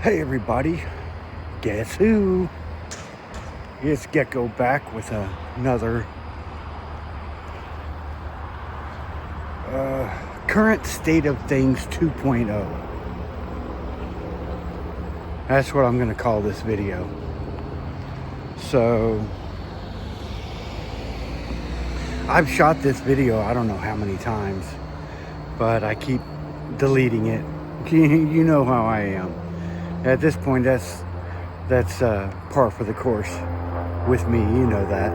Hey everybody, guess who? It's Gecko back with another current state of things 2.0. That's what I'm going to call this video. So, I've shot this video I don't know how many times, but I keep deleting it. You know how I am. At this point, that's par for the course with me, you know that.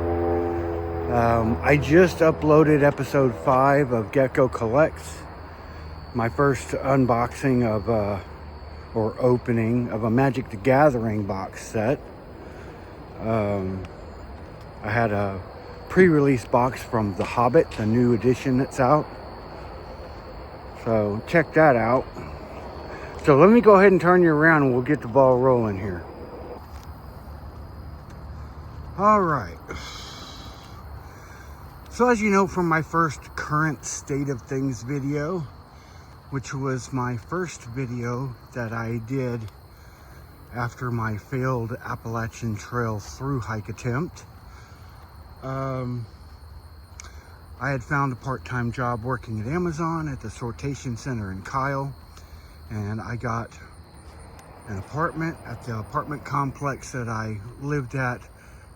I just uploaded episode 5 of Gecko Collects, my first unboxing of or opening of a Magic the Gathering box set. I had a pre-release box from The Hobbit, the new edition that's out. So check that out. So let me go ahead and turn you around and we'll get the ball rolling here. All right. So as you know from my first current state of things video, which was my first video that I did after my failed Appalachian Trail through hike attempt, I had found a part-time job working at Amazon at the sortation center in Kyle, and I got an apartment at the apartment complex that I lived at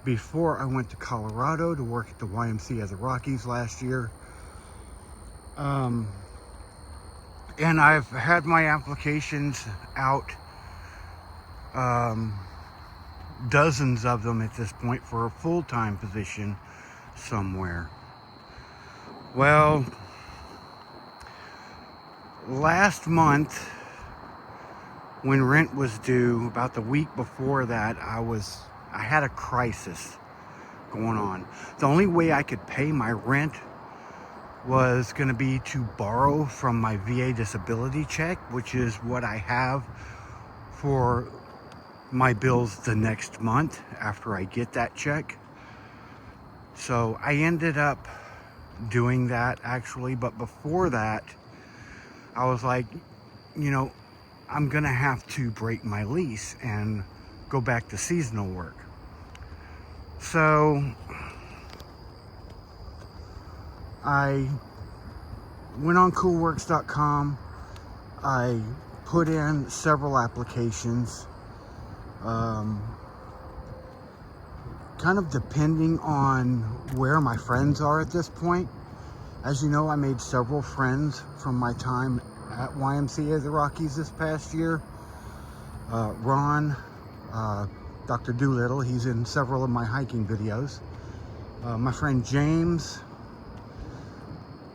before I went to Colorado to work at the YMCA of the Rockies last year. And I've had my applications out, dozens of them at this point, for a full-time position somewhere. Well, last month when rent was due, about the week before that, I had a crisis going on. The only way I could pay my rent was going to be to borrow from my VA disability check, which is what I have for my bills the next month after I get that check. So I ended up doing that actually, but before that, I was like, you know, I'm going to have to break my lease and go back to seasonal work. So I went on coolworks.com. I put in several applications, kind of depending on where my friends are at this point. As you know, I made several friends from my time at YMCA of the Rockies this past year. Ron, Dr. Doolittle, he's in several of my hiking videos. My friend James,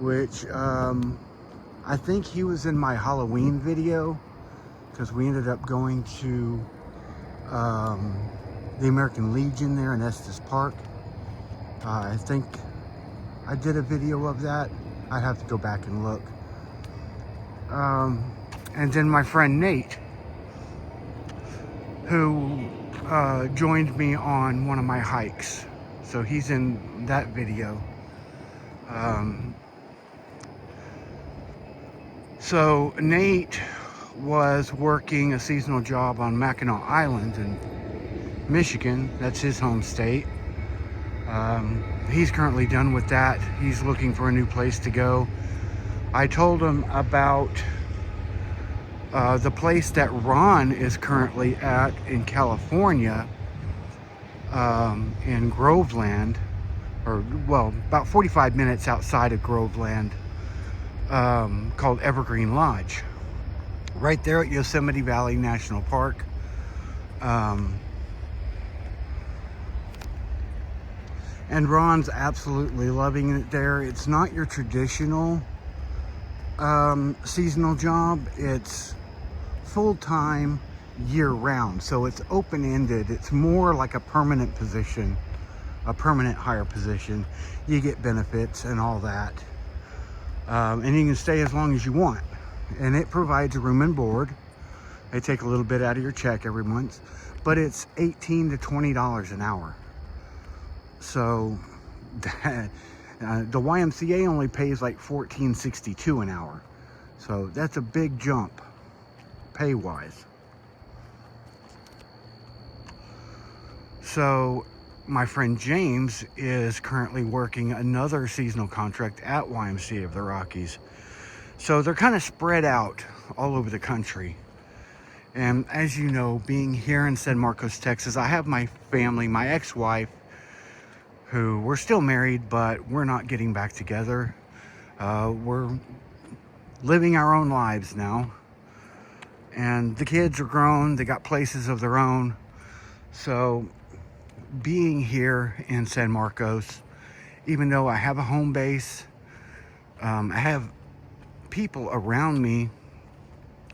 which I think he was in my Halloween video, because we ended up going to the American Legion there in Estes Park. I think I did a video of that. I'd have to go back and look. And then my friend Nate, who joined me on one of my hikes. So he's in that video. So Nate was working a seasonal job on Mackinac Island in Michigan. That's his home state. He's currently done with that. He's looking for a new place to go. I told him about the place that Ron is currently at in California, in Groveland, or well, about 45 minutes outside of Groveland, called Evergreen Lodge, right there at Yosemite Valley National Park. And Ron's absolutely loving it there. It's not your traditional seasonal job. It's full-time, year-round, so it's open-ended. It's more like a permanent position, a permanent hire position. You get benefits and all that, and you can stay as long as you want, and it provides a room and board. They take a little bit out of your check every month, but it's $18 to $20 an hour. So that, the YMCA only pays like $14.62 an hour, so that's a big jump pay-wise. So my friend James is currently working another seasonal contract at YMCA of the Rockies. So they're kind of spread out all over the country. And as you know, being here in San Marcos, Texas, I have my family, my ex-wife, who we're still married, but we're not getting back together. We're living our own lives now. And the kids are grown, they got places of their own. So being here in San Marcos, even though I have a home base, I have people around me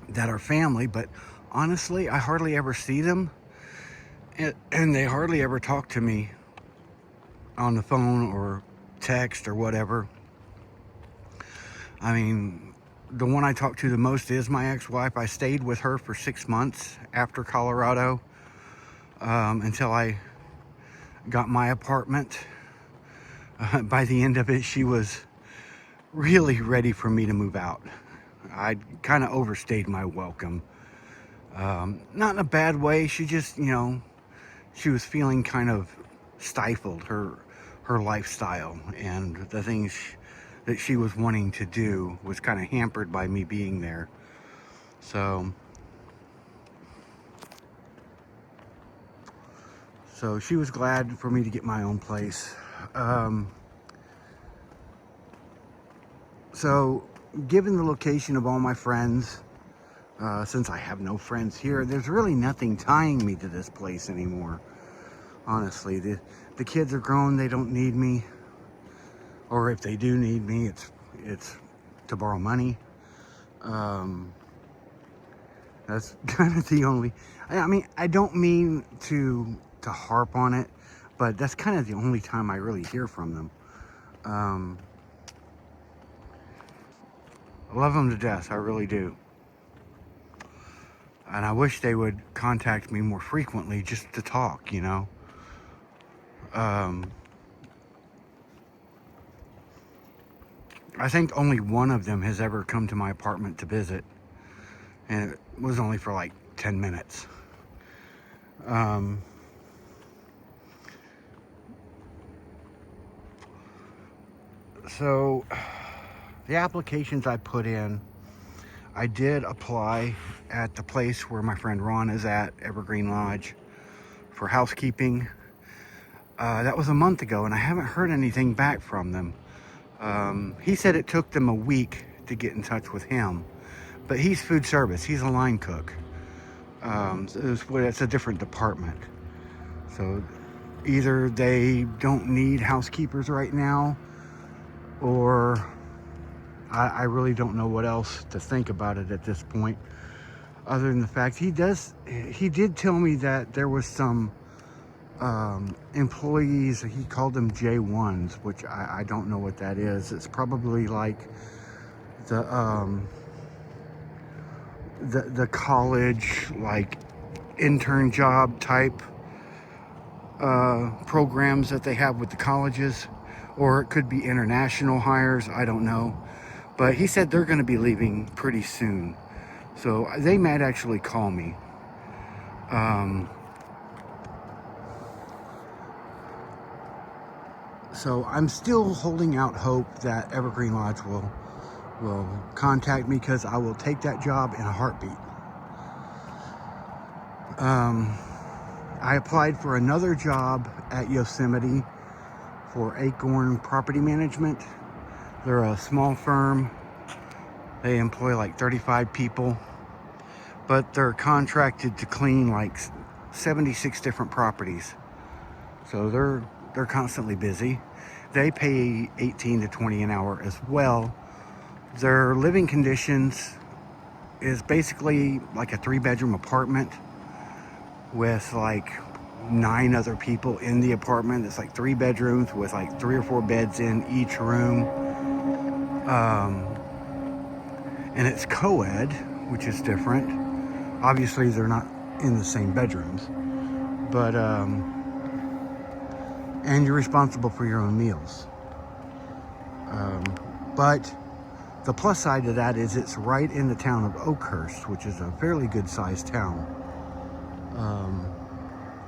that are family, but honestly, I hardly ever see them, and they hardly ever talk to me on the phone or text or whatever. I mean, the one I talk to the most is my ex-wife. I stayed with her for 6 months after Colorado, until I got my apartment. By the end of it, she was really ready for me to move out. I kind of overstayed my welcome. Not in a bad way. She just, she was feeling kind of stifled, her lifestyle and the things that she was wanting to do was kind of hampered by me being there. So she was glad for me to get my own place. So given the location of all my friends, since I have no friends here, there's really nothing tying me to this place anymore. Honestly, the kids are grown, they don't need me. Or if they do need me, it's to borrow money. That's kind of the only, I mean, I don't mean to harp on it, but that's kind of the only time I really hear from them. I love them to death, I really do. And I wish they would contact me more frequently just to talk, I think only one of them has ever come to my apartment to visit, and it was only for like 10 minutes. So the applications I put in, I did apply at the place where my friend Ron is at, Evergreen Lodge, for housekeeping. That was a month ago, and I haven't heard anything back from them. He said it took them a week to get in touch with him, but he's food service. He's a line cook. It's a different department. So either they don't need housekeepers right now, or I really don't know what else to think about it at this point, other than the fact he did tell me that there was some employees, he called them J1s, which I don't know what that is. It's probably like the college, like, intern job type programs that they have with the colleges, or it could be international hires, I don't know. But he said they're going to be leaving pretty soon, so they might actually call me. So I'm still holding out hope that Evergreen Lodge will contact me, because I will take that job in a heartbeat. I applied for another job at Yosemite for Acorn Property Management. They're a small firm. They employ like 35 people, but they're contracted to clean like 76 different properties. So they're constantly busy. They pay 18 to 20 an hour as well. Their living conditions is basically like a 3-bedroom apartment with like 9 other people in the apartment. It's like 3 bedrooms with like 3 or 4 beds in each room. And it's co-ed, which is different. Obviously they're not in the same bedrooms, but and you're responsible for your own meals. But the plus side to that is it's right in the town of Oakhurst, which is a fairly good sized town.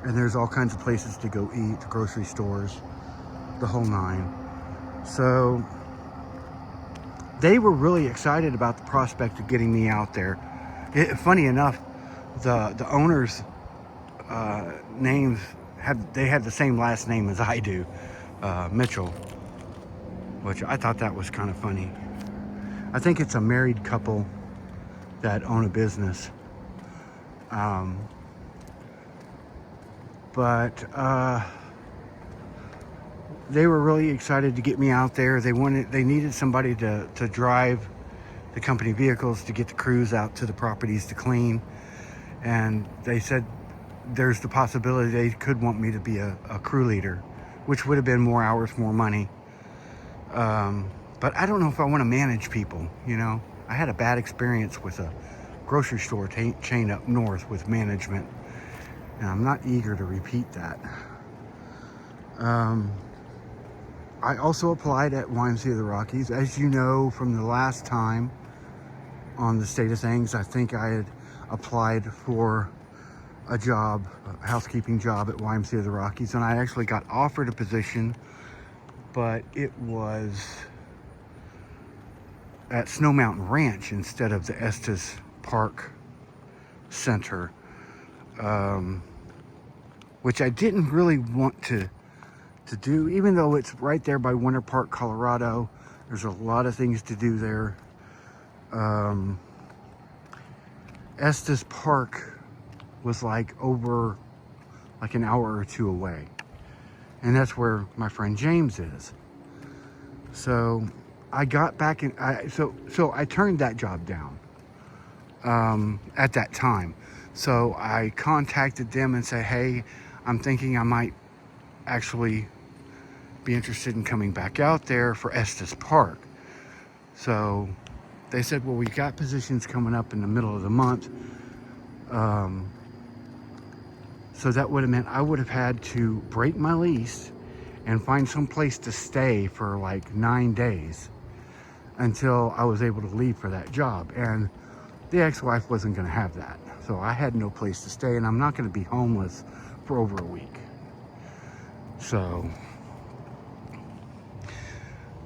and there's all kinds of places to go eat, grocery stores, the whole nine. So they were really excited about the prospect of getting me out there. Funny enough, the owners' names had the same last name as I do, Mitchell, which I thought that was kind of funny. I think it's a married couple that own a business. But they were really excited to get me out there. They needed somebody to drive the company vehicles, to get the crews out to the properties to clean. And they said there's the possibility they could want me to be a crew leader, which would have been more hours, more money. But I don't know if I want to manage people, you know. I had a bad experience with a grocery store chain up north with management, and I'm not eager to repeat that. I also applied at YMCA of the Rockies. As you know from the last time on the State of Things, I think I had applied for a job, a housekeeping job at YMCA of the Rockies, and I actually got offered a position, but it was at Snow Mountain Ranch instead of the Estes Park Center, which I didn't really want to do, even though it's right there by Winter Park, Colorado. There's a lot of things to do there. Estes Park was like over like an hour or two away, and that's where my friend James is. So I got back in, so I turned that job down at that time. So I contacted them and said, hey, I'm thinking I might actually be interested in coming back out there for Estes Park. So they said, well, we got positions coming up in the middle of the month. So that would have meant I would have had to break my lease and find some place to stay for like 9 days until I was able to leave for that job. And the ex-wife wasn't going to have that. So I had no place to stay, and I'm not going to be homeless for over a week. So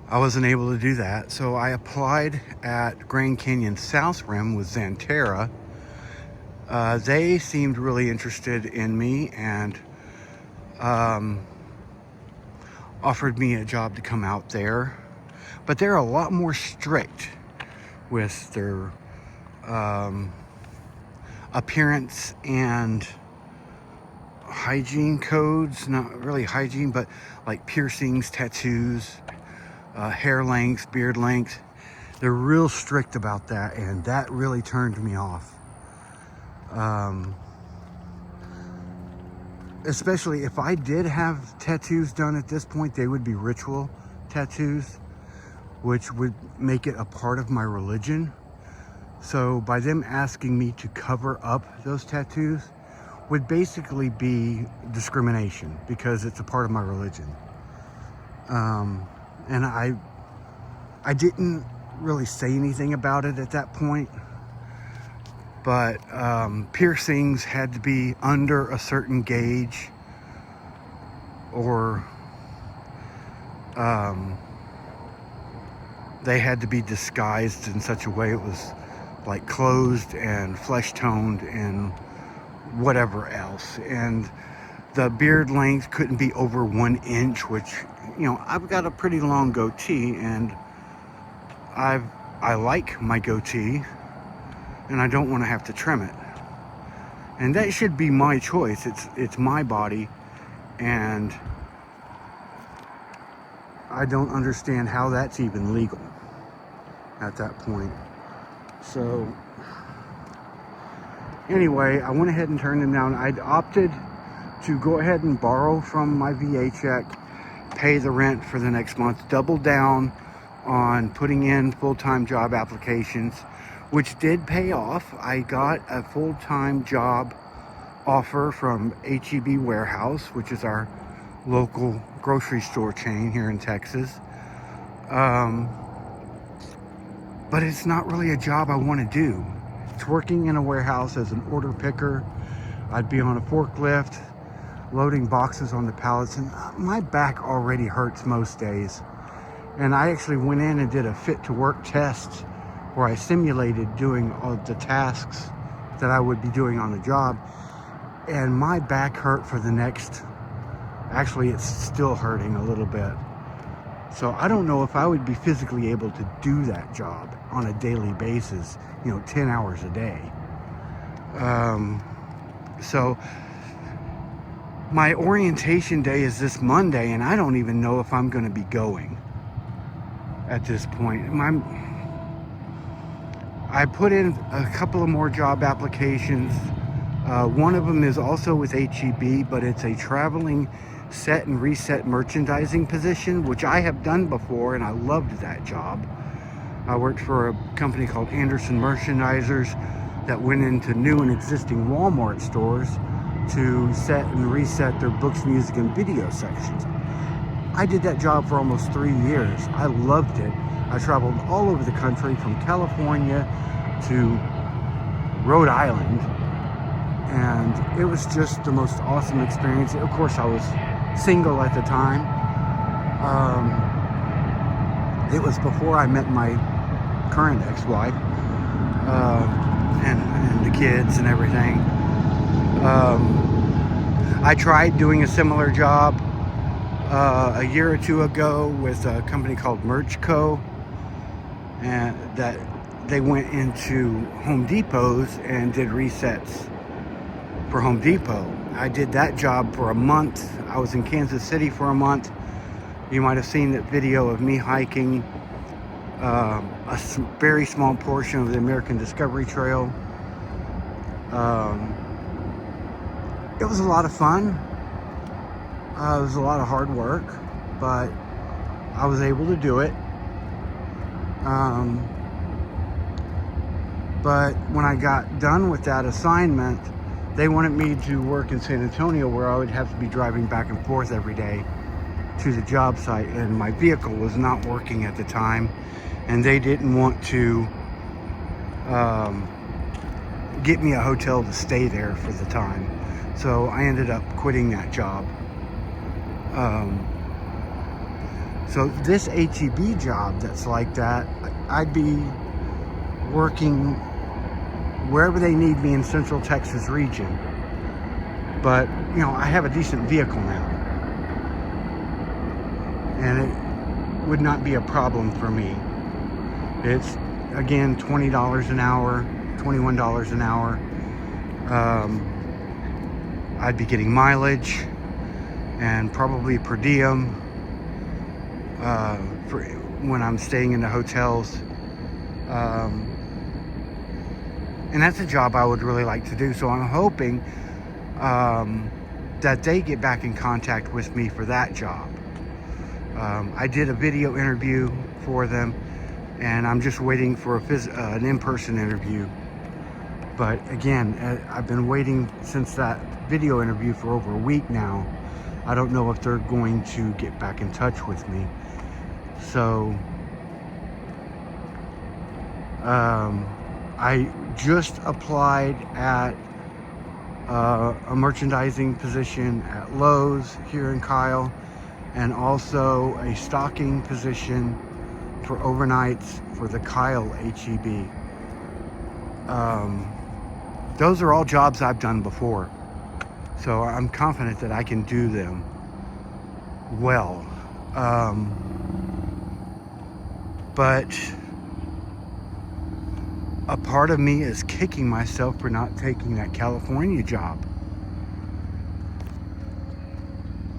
I wasn't able to do that. So I applied at Grand Canyon South Rim with Xanterra. They seemed really interested in me and offered me a job to come out there. But they're a lot more strict with their appearance and hygiene codes. Not really hygiene, but like piercings, tattoos, hair length, beard length. They're real strict about that, and that really turned me off. Especially if I did have tattoos done at this point, they would be ritual tattoos, which would make it a part of my religion. So by them asking me to cover up those tattoos would basically be discrimination, because it's a part of my religion. And I didn't really say anything about it at that point, but piercings had to be under a certain gauge, or they had to be disguised in such a way it was like closed and flesh toned and whatever else. And the beard length couldn't be over 1 inch, which, you know, I've got a pretty long goatee, and I like my goatee, and I don't want to have to trim it. And that should be my choice. It's my body, and I don't understand how that's even legal at that point. So anyway, I went ahead and turned them down. I'd opted to go ahead and borrow from my VA check, pay the rent for the next month, double down on putting in full-time job applications, which did pay off. I got a full-time job offer from H-E-B Warehouse, which is our local grocery store chain here in Texas. But it's not really a job I want to do. It's working in a warehouse as an order picker. I'd be on a forklift. loading boxes on the pallets, and my back already hurts most days. And I actually went in and did a fit to work test where I simulated doing all the tasks that I would be doing on the job, and my back hurt for the next, actually it's still hurting a little bit. So I don't know if I would be physically able to do that job on a daily basis, 10 hours a day. So my orientation day is this Monday, and I don't even know if I'm going to be going at this point. I put in a couple of more job applications. One of them is also with HEB, but it's a traveling set and reset merchandising position, which I have done before, and I loved that job. I worked for a company called Anderson Merchandisers that went into new and existing Walmart stores to set and reset their books, music, and video sections. I did that job for almost 3 years. I loved it. I traveled all over the country, from California to Rhode Island, and it was just the most awesome experience. Of course, I was single at the time. It was before I met my current ex-wife, and the kids and everything. I tried doing a similar job a year or two ago with a company called Merch Co. And that they went into Home Depots and did resets for Home Depot. I did that job for a month. I was in Kansas City for a month. You might have seen that video of me hiking very small portion of the American Discovery Trail. It was a lot of fun. It was a lot of hard work, but I was able to do it. But when I got done with that assignment, they wanted me to work in San Antonio, where I would have to be driving back and forth every day to the job site, and my vehicle was not working at the time, and they didn't want to get me a hotel to stay there for the time. So I ended up quitting that job. So this HEB job that's like that, I'd be working wherever they need me in Central Texas region. But, I have a decent vehicle now, and it would not be a problem for me. It's, again, $20 an hour, $21 an hour. I'd be getting mileage and probably per diem for when I'm staying in the hotels. And that's a job I would really like to do. So I'm hoping that they get back in contact with me for that job. I did a video interview for them, and I'm just waiting for an in-person interview. But again, I've been waiting since that video interview for over a week now. I don't know if they're going to get back in touch with me. So I just applied at a merchandising position at Lowe's here in Kyle, and also a stocking position for overnights for the Kyle HEB. Those are all jobs I've done before, so I'm confident that I can do them well. But a part of me is kicking myself for not taking that California job.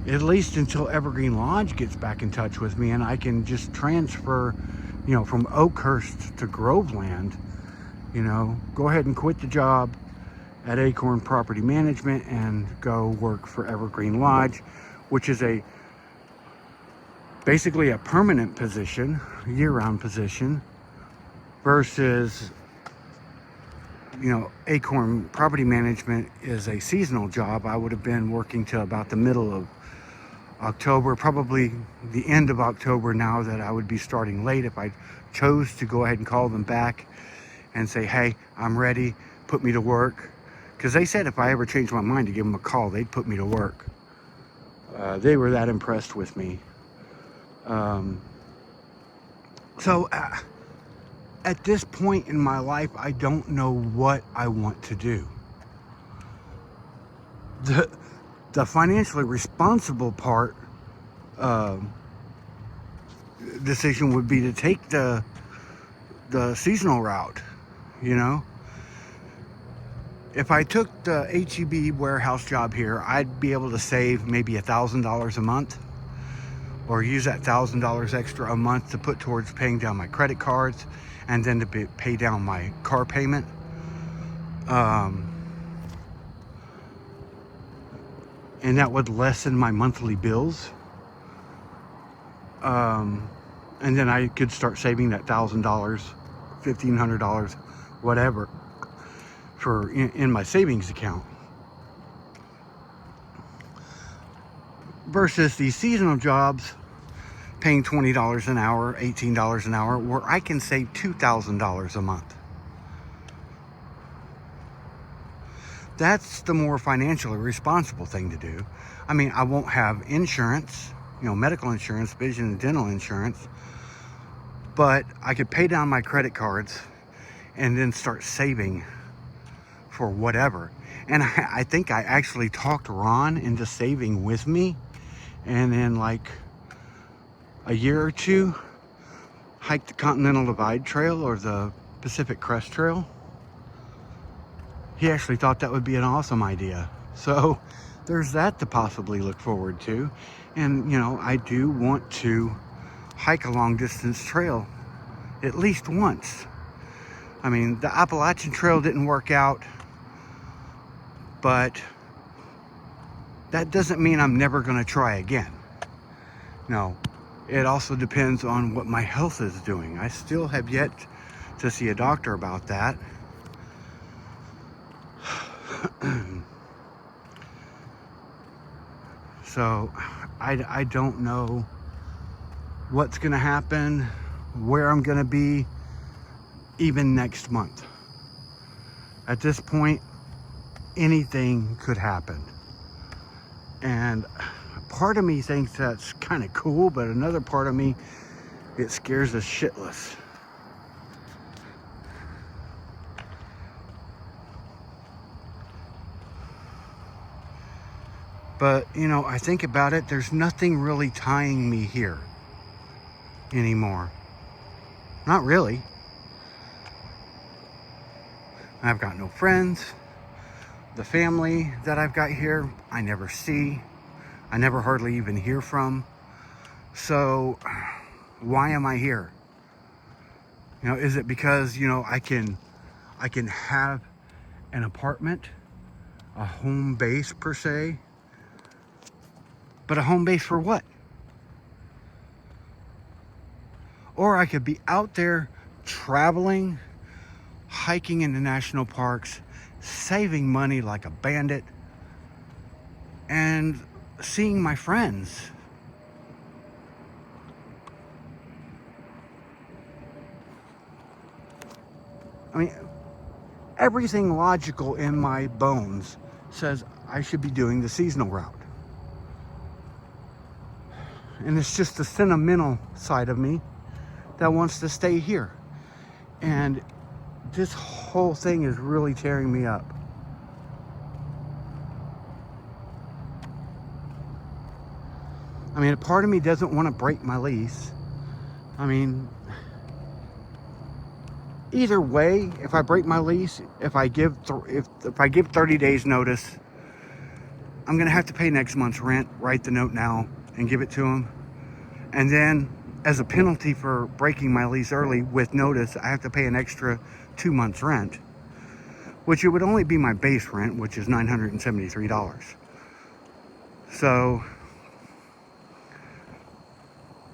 At least until Evergreen Lodge gets back in touch with me and I can just transfer, from Oakhurst to Groveland, go ahead and quit the job at Acorn Property Management and go work for Evergreen Lodge, which is basically a permanent position, year-round position, versus Acorn Property Management is a seasonal job. I would have been working till about the middle of October, probably the end of October now, that I would be starting late if I chose to go ahead and call them back and say, hey, I'm ready, put me to work. Because they said if I ever changed my mind to give them a call, they'd put me to work. They were that impressed with me. So at this point in my life, I don't know what I want to do. The financially responsible part decision would be to take the seasonal route, you know. If I took the HEB warehouse job here, I'd be able to save maybe $1,000 a month, or use that $1,000 extra a month to put towards paying down my credit cards, and then to pay down my car payment. And that would lessen my monthly bills. And then I could start saving that $1,000, $1,500, whatever, for in my savings account. Versus these seasonal jobs, paying $20 an hour, $18 an hour, where I can save $2,000 a month. That's the more financially responsible thing to do. I mean, I won't have insurance, medical insurance, vision and dental insurance, but I could pay down my credit cards and then start saving for whatever. And I think I actually talked Ron into saving with me, and in like a year or two, hike the Continental Divide Trail or the Pacific Crest Trail. He actually thought that would be an awesome idea. So there's that to possibly look forward to. And, I do want to hike a long distance trail at least once. I mean, the Appalachian Trail didn't work out, but that doesn't mean I'm never going to try again. No, it also depends on what my health is doing. I still have yet to see a doctor about that. So I don't know what's going to happen, where I'm going to be, even next month. At this point, anything could happen. And part of me thinks that's kind of cool, but another part of me, it scares us shitless. But, I think about it, there's nothing really tying me here anymore. Not really. I've got no friends. The family that I've got here, I never see. I never hardly even hear from. So, why am I here? Is it because, I can have an apartment, a home base per se? But a home base for what? Or I could be out there traveling, hiking in the national parks, saving money like a bandit, and seeing my friends. I mean, everything logical in my bones says I should be doing the seasonal route. And it's just the sentimental side of me that wants to stay here. And this whole thing is really tearing me up. I mean, a part of me doesn't want to break my lease. I mean, either way, if I break my lease, if I give 30 days notice, I'm going to have to pay next month's rent, write the note now, and give it to them. And then, as a penalty for breaking my lease early with notice, I have to pay an extra 2 months rent, which it would only be my base rent, which is $973. So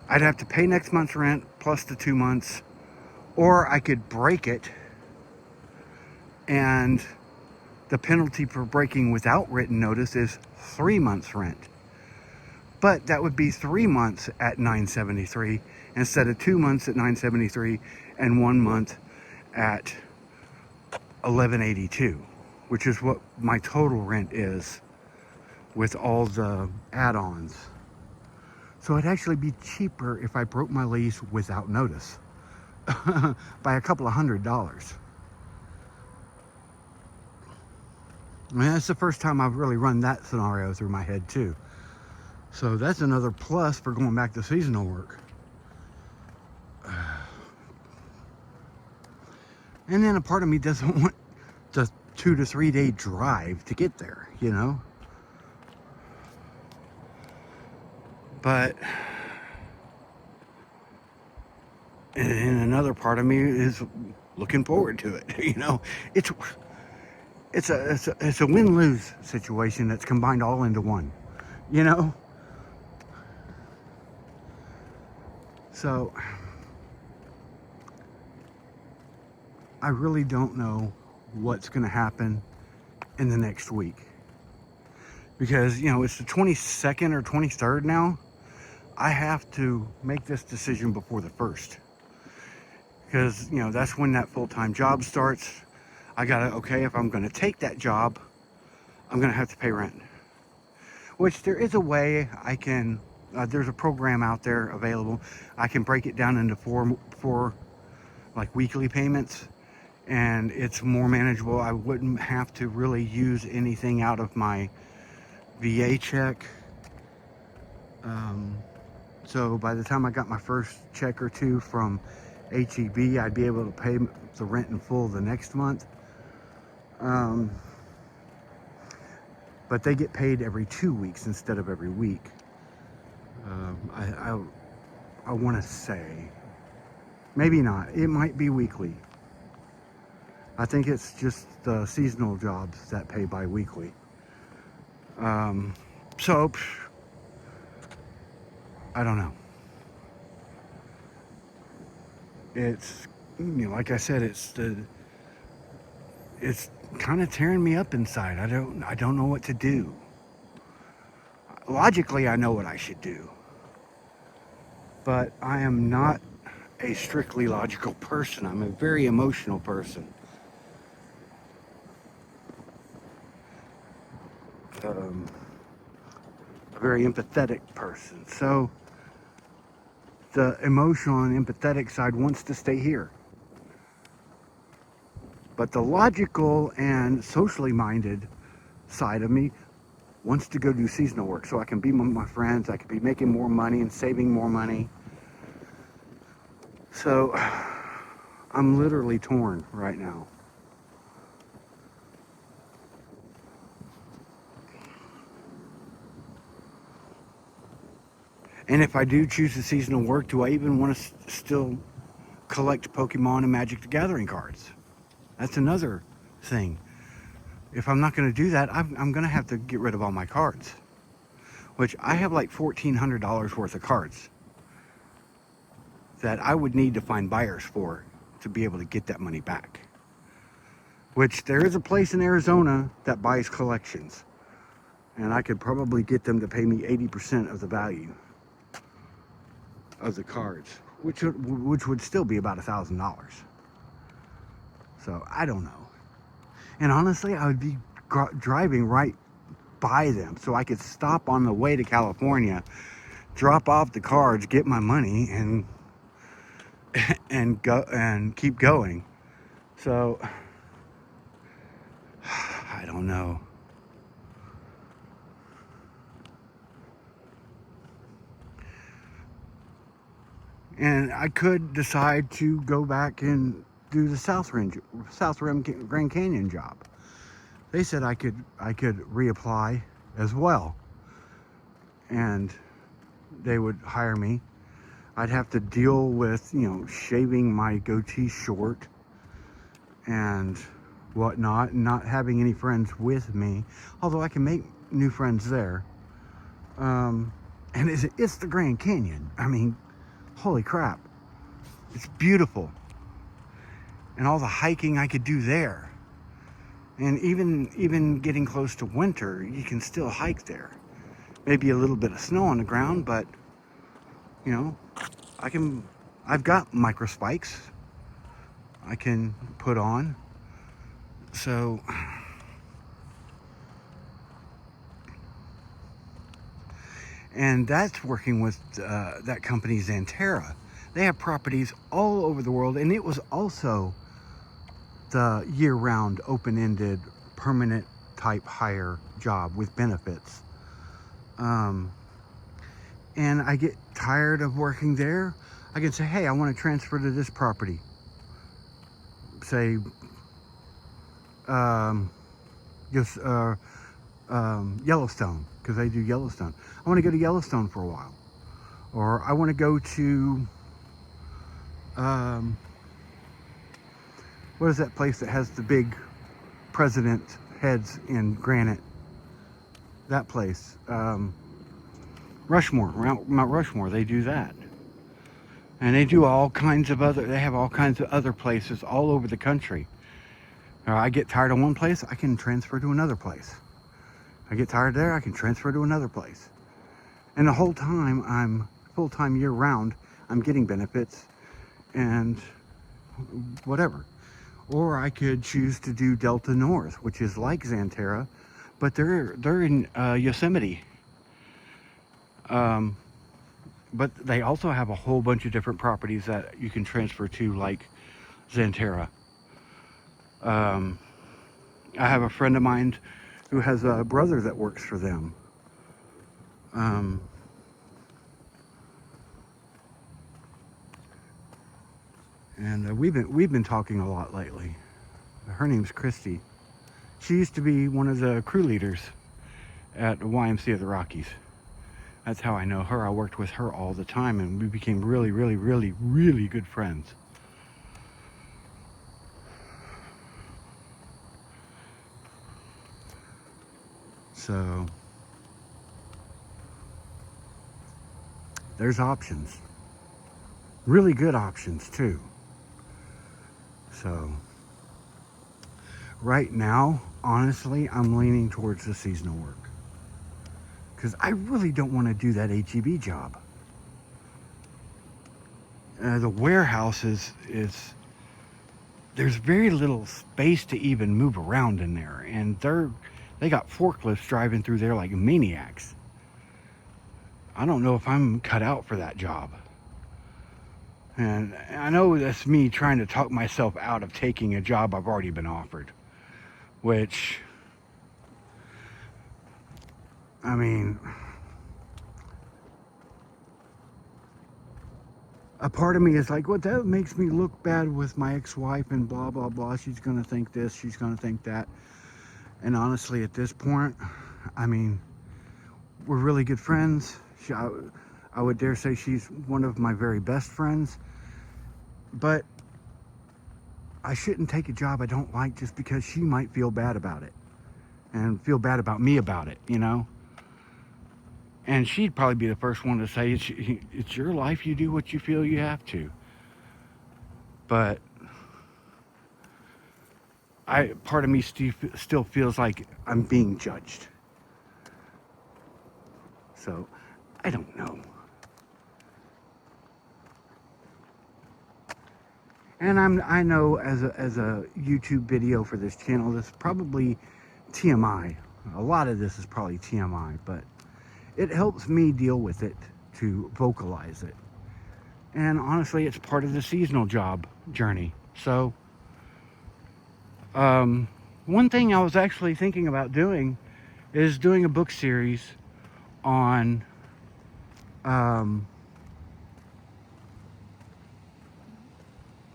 I'd have to pay next month's rent plus the 2 months, or I could break it, and the penalty for breaking without written notice is 3 months rent. But that would be 3 months at $973 instead of 2 months at $973 and 1 month at $1182, which is what my total rent is with all the add-ons. So it'd actually be cheaper if I broke my lease without notice by a couple of $100. I mean, that's the first time I've really run that scenario through my head too. So that's another plus for going back to seasonal work. And then a part of me doesn't want the 2 to 3 day drive to get there, you know? But, and another part of me is looking forward to it, you know? It's a win-lose situation that's combined all into one, you know? So, I really don't know what's going to happen in the next week. Because, you know, it's the 22nd or 23rd now. I have to make this decision before the 1st. Because, you know, that's when that full-time job starts. I gotta, okay, if I'm gonna take that job, I'm gonna have to pay rent. Which there is a way I can, there's a program out there available. I can break it down into four like weekly payments, and it's more manageable. I wouldn't have to really use anything out of my VA check. So by the time I got my first check or two from HEB, I'd be able to pay the rent in full the next month. But they get paid every 2 weeks instead of every week. I want to say, maybe not. It might be weekly. I think it's just the seasonal jobs that pay bi-weekly. So, I don't know. It's, you know, like I said, it's kind of tearing me up inside. I don't know what to do. Logically, I know what I should do, but I am not a strictly logical person. I'm a very emotional person. A very empathetic person. So the emotional and empathetic side wants to stay here. But the logical and socially minded side of me wants to go do seasonal work so I can be with my friends, I can be making more money and saving more money. So I'm literally torn right now. And if I do choose the seasonal work, do I even want to still collect Pokemon and Magic the Gathering cards? That's another thing. If I'm not going to do that, I'm going to have to get rid of all my cards. Which I have like $1,400 worth of cards that I would need to find buyers for to be able to get that money back. Which there is a place in Arizona that buys collections. And I could probably get them to pay me 80% of the value of the cards, which would still be about $1,000. So I don't know. And honestly, I would be driving right by them, so I could stop on the way to California, drop off the cards, get my money, and go and keep going. So I don't know. And I could decide to go back and do the South Rim Grand Canyon job. They said I could reapply as well, and they would hire me. I'd have to deal with, you know, shaving my goatee short and whatnot, and not having any friends with me, although I can make new friends there. And it's the Grand Canyon. I mean, holy crap, it's beautiful. And all the hiking I could do there. And even getting close to winter, you can still hike there. Maybe a little bit of snow on the ground, but, you know, I've got micro spikes I can put on. So And that's working with that company, Xanterra. They have properties all over the world, and it was also the year-round, open-ended, permanent type hire job with benefits. And I get tired of working there. I can say, hey, I want to transfer to this property. Say, just Yellowstone, because I do Yellowstone. I want to go to Yellowstone for a while. Or I want to go to, what is that place that has the big president heads in granite? That place. Rushmore, Mount Rushmore, they do that. And they do all kinds of other, they have all kinds of other places all over the country. I get tired of one place, I can transfer to another place. I get tired there, I can transfer to another place. And the whole time, I'm full-time year-round, I'm getting benefits and whatever. Or I could choose to do Delta North, which is like Xanterra, but they're in Yosemite. But they also have a whole bunch of different properties that you can transfer to, like Xanterra. I have a friend of mine who has a brother that works for them. And we've been talking a lot lately. Her name's Christy. She used to be one of the crew leaders at the YMCA of the Rockies. That's how I know her. I worked with her all the time, and we became really, really, really, really good friends. So there's options. Really good options too. So right now, honestly, I'm leaning towards the seasonal work. Because I really don't want to do that HEB job. The warehouse is there's very little space to even move around in there, and they got forklifts driving through there like maniacs. I don't know if I'm cut out for that job. And I know that's me trying to talk myself out of taking a job I've already been offered, which, I mean, a part of me is like, well, that makes me look bad with my ex-wife and blah, blah, blah. She's going to think this, she's going to think that. And honestly, at this point, I mean, we're really good friends. I would dare say she's one of my very best friends. But I shouldn't take a job I don't like just because she might feel bad about it. And feel bad about me about it, you know? And she'd probably be the first one to say, it's your life, you do what you feel you have to. But part of me still feels like I'm being judged. So, I don't know. And I know as a YouTube video for this channel, this is probably TMI. A lot of this is probably TMI, but it helps me deal with it, to vocalize it. And honestly, it's part of the seasonal job journey. So, one thing I was actually thinking about doing is doing a book series on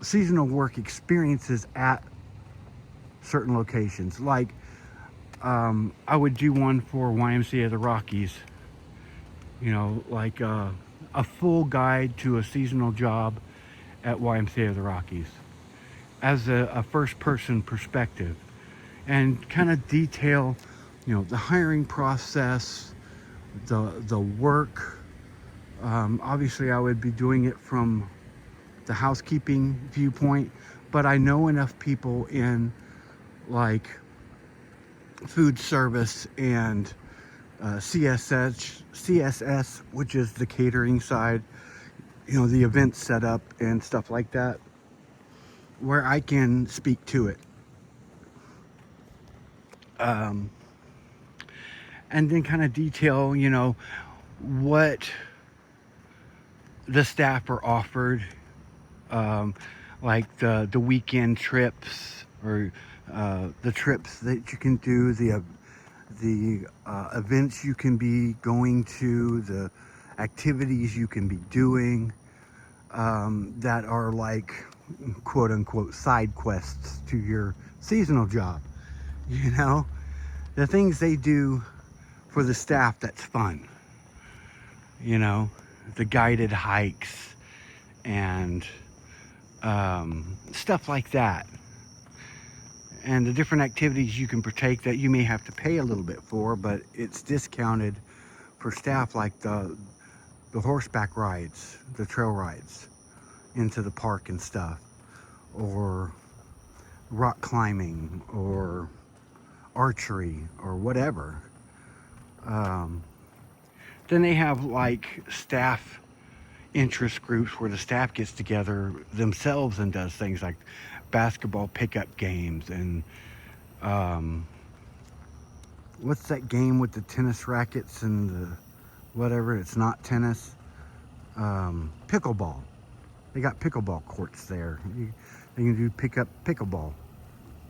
seasonal work experiences at certain locations. Like, I would do one for YMCA of the Rockies, you know, like a full guide to a seasonal job at YMCA of the Rockies as a first person perspective, and kind of detail, you know, the hiring process, the work. Obviously I would be doing it from the housekeeping viewpoint, but I know enough people in like food service and CSS, which is the catering side, you know, the event setup and stuff like that, where I can speak to it. And then kind of detail, you know, what the staff are offered, um, like the weekend trips, or the trips that you can do, the events you can be going to, the activities you can be doing, that are like quote unquote side quests to your seasonal job. You know, the things they do for the staff that's fun. You know, the guided hikes and stuff like that, and the different activities you can partake that you may have to pay a little bit for, but it's discounted for staff, like the horseback rides, the trail rides into the park and stuff, or rock climbing, or archery, or whatever. Then they have like staff interest groups where the staff gets together themselves and does things like basketball pickup games, and what's that game with the tennis rackets and the whatever, it's not tennis, pickleball. They got pickleball courts there. They can do pickleball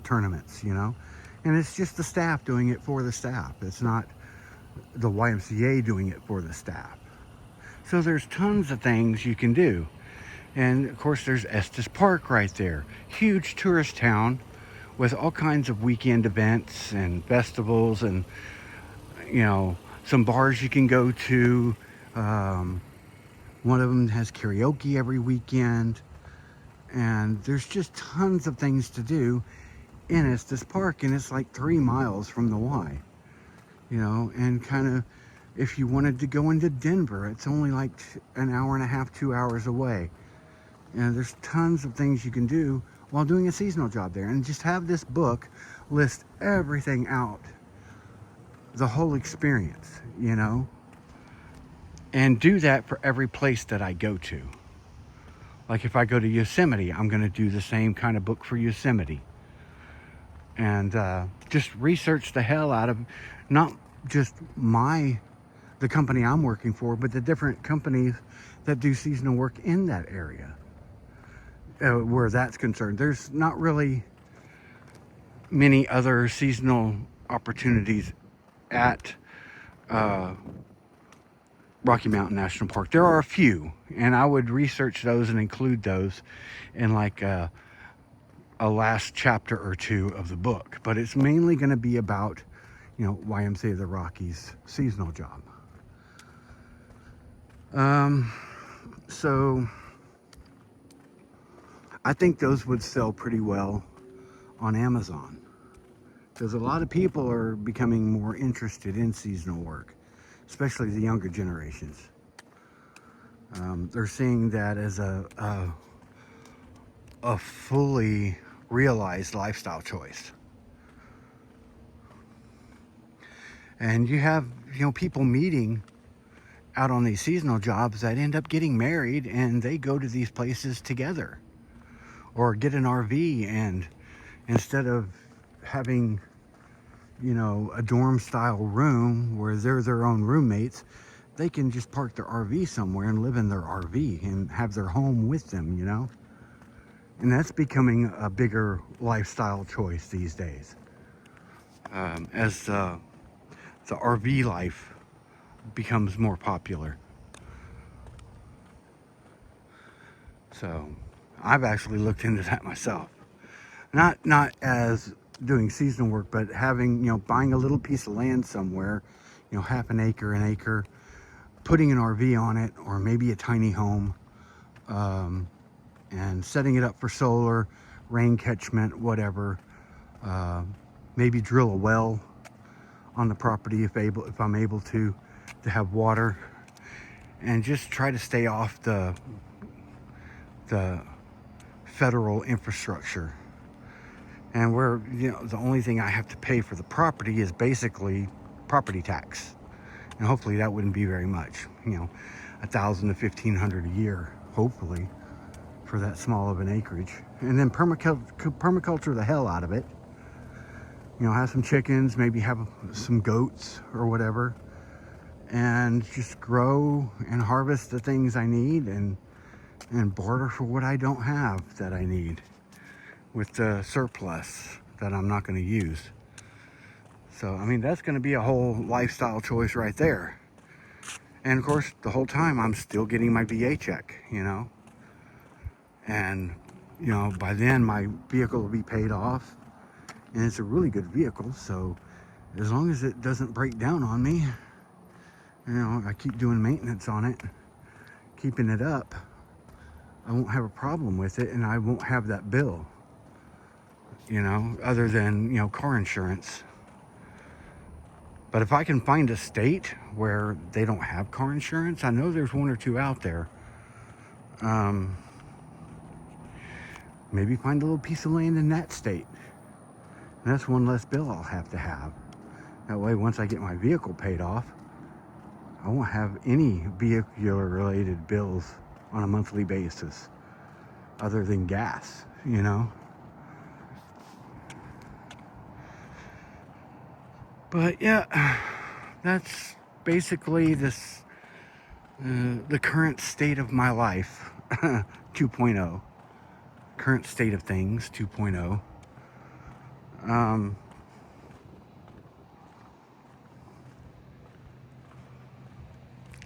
tournaments, you know, and it's just the staff doing it for the staff. It's not the YMCA doing it for the staff. So there's tons of things you can do. And of course there's Estes Park right there. Huge tourist town with all kinds of weekend events and festivals, and, you know, some bars you can go to. One of them has karaoke every weekend. And there's just tons of things to do in Estes Park, and it's like 3 miles from the Y. You know, and kind of, if you wanted to go into Denver, it's only like an hour and a half, 2 hours away. And there's tons of things you can do while doing a seasonal job there. And just have this book list everything out, the whole experience, you know, and do that for every place that I go to. Like if I go to Yosemite, I'm going to do the same kind of book for Yosemite. And just research the hell out of not just the company I'm working for, but the different companies that do seasonal work in that area. Where that's concerned, there's not really many other seasonal opportunities at Rocky Mountain National Park. There are a few, and I would research those and include those in like a last chapter or two of the book. But it's mainly going to be about, you know, YMCA of the Rockies seasonal job. So I think those would sell pretty well on Amazon, because a lot of people are becoming more interested in seasonal work, especially the younger generations. They're seeing that as a fully realized lifestyle choice. And you have, you know, people meeting out on these seasonal jobs that end up getting married, and they go to these places together, or get an RV, and instead of having, you know, a dorm style room where they're their own roommates, they can just park their RV somewhere and live in their RV and have their home with them, you know. And that's becoming a bigger lifestyle choice these days, as the RV life becomes more popular. So I've actually looked into that myself. Not as doing seasonal work, but having, you know, buying a little piece of land somewhere, you know, half an acre, putting an RV on it, or maybe a tiny home, and setting it up for solar, rain catchment, whatever. Maybe drill a well on the property if I'm able to have water, and just try to stay off the federal infrastructure. And where, you know, the only thing I have to pay for the property is basically property tax, and hopefully that wouldn't be very much, you know, $1,000 to $1,500 a year, hopefully, for that small of an acreage. And then permaculture the hell out of it. You know, have some chickens, maybe have some goats or whatever, and just grow and harvest the things I need and barter for what I don't have that I need with the surplus that I'm not going to use. So, I mean, that's going to be a whole lifestyle choice right there. And of course, the whole time I'm still getting my VA check, you know. And, you know, by then my vehicle will be paid off. And it's a really good vehicle, so as long as it doesn't break down on me, you know, I keep doing maintenance on it, keeping it up, I won't have a problem with it, and I won't have that bill, you know, other than, you know, car insurance. But if I can find a state where they don't have car insurance, I know there's one or two out there. Maybe find a little piece of land in that state. And that's one less bill I'll have to have. That way, once I get my vehicle paid off, I won't have any vehicular-related bills on a monthly basis other than gas, you know? But yeah, that's basically this, the current state of my life, 2.0. Current state of things, 2.0.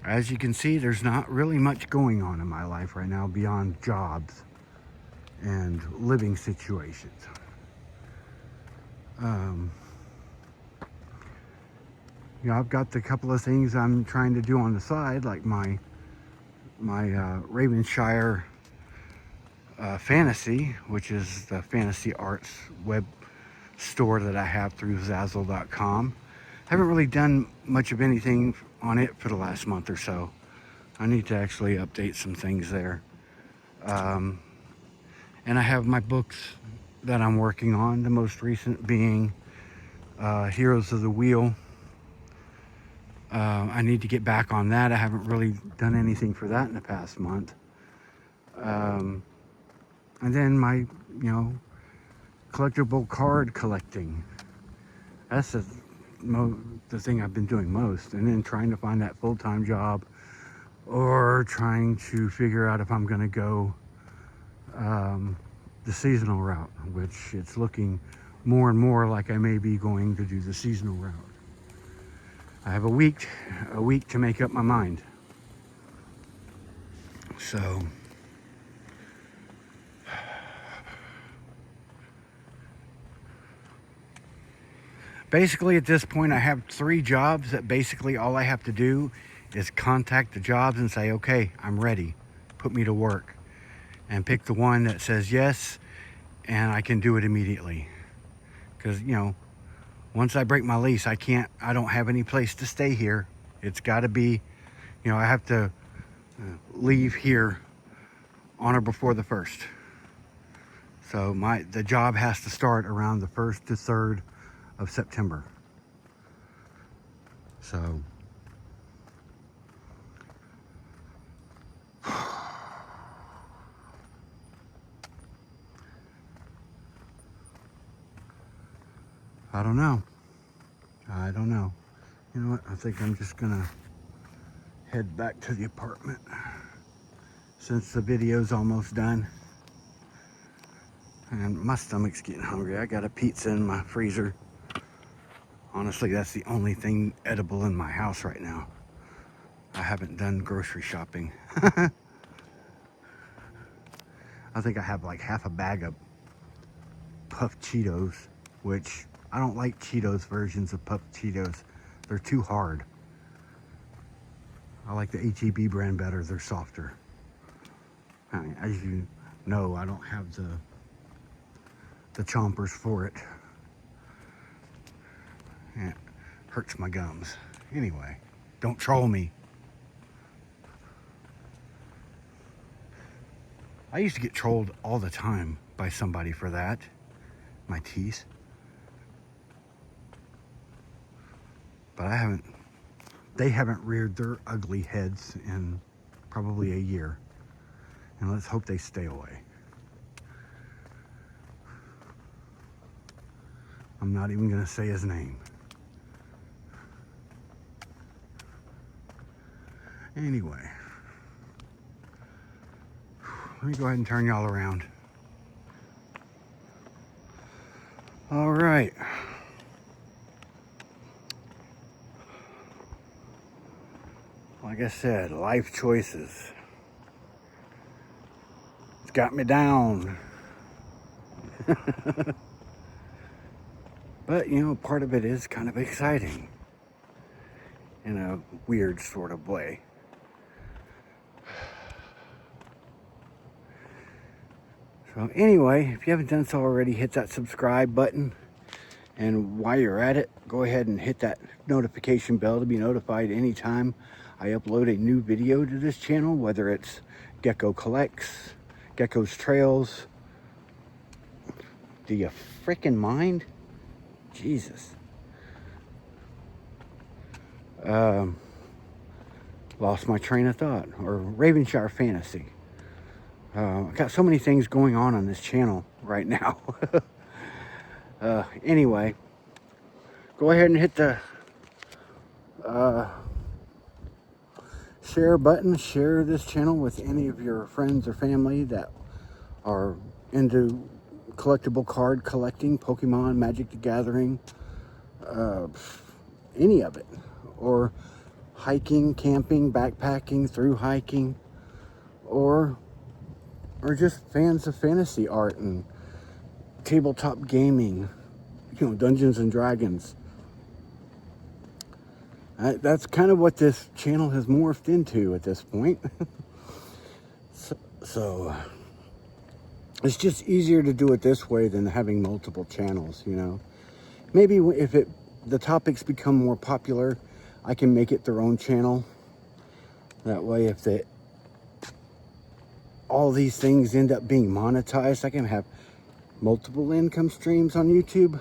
As you can see, there's not really much going on in my life right now beyond jobs and living situations. You know, I've got the couple of things I'm trying to do on the side, like my Ravenshire Fantasy, which is the fantasy arts web store that I have through Zazzle.com. Haven't really done much of anything on it for the last month or so. I need to actually update some things there. And I have my books that I'm working on, the most recent being Heroes of the Wheel. I need to get back on that. I haven't really done anything for that in the past month. And then my, you know, collectible card collecting. That's the thing I've been doing most. And then trying to find that full-time job, or trying to figure out if I'm going to go the seasonal route, which it's looking more and more like I may be going to do the seasonal route. I have a week to make up my mind. So basically at this point I have 3 jobs that basically all I have to do is contact the jobs and say, okay, I'm ready, put me to work, and pick the one that says yes, and I can do it immediately. Because, you know, once I break my lease, I don't have any place to stay here. It's got to be, you know, I have to leave here on or before the 1st. So the job has to start around the 1st to 3rd of September. So I don't know. You know what? I think I'm just gonna head back to the apartment since the video's almost done. And my stomach's getting hungry. I got a pizza in my freezer. Honestly, that's the only thing edible in my house right now. I haven't done grocery shopping. I think I have like half a bag of puffed Cheetos, which I don't like Cheetos versions of puffed Cheetos. They're too hard. I like the H-E-B brand better. They're softer. I mean, as you know, I don't have the chompers for it. It hurts my gums. Anyway, don't troll me. I used to get trolled all the time by somebody for that. My teeth. But they haven't reared their ugly heads in probably a year. And let's hope they stay away. I'm not even gonna say his name. Anyway, let me go ahead and turn y'all around. All right. Like I said, life choices. It's got me down. But, you know, part of it is kind of exciting in a weird sort of way. So anyway, if you haven't done so already, hit that subscribe button. And while you're at it, go ahead and hit that notification bell to be notified anytime I upload a new video to this channel, whether it's Gecko Collects, Gecko's Trails. Do you frickin' mind? Jesus. Lost my train of thought. Or Ravenshire Fantasy. I've got so many things going on this channel right now. Anyway, go ahead and hit the share button. Share this channel with any of your friends or family that are into collectible card collecting, Pokemon, Magic the Gathering, any of it. Or hiking, camping, backpacking, through hiking, or just fans of fantasy art and tabletop gaming, you know, Dungeons and Dragons. That's kind of what this channel has morphed into at this point. so it's just easier to do it this way than having multiple channels, you know. Maybe if the topics become more popular, I can make it their own channel. That way, if all these things end up being monetized, I can have multiple income streams on YouTube.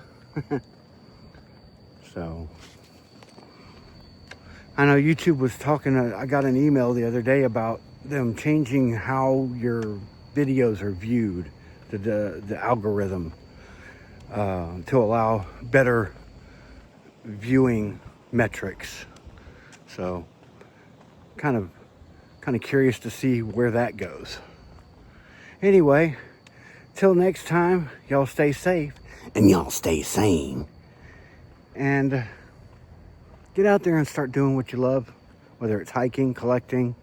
So I know YouTube was talking, I got an email the other day about them changing how your videos are viewed, the algorithm, to allow better viewing metrics. So kind of curious to see where that goes. Anyway, till next time, y'all stay safe and y'all stay sane. And get out there and start doing what you love, whether it's hiking, collecting,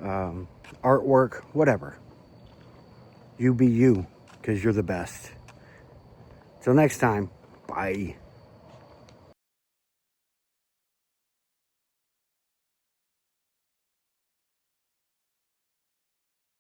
artwork, whatever. You be you, because you're the best. Till next time, bye.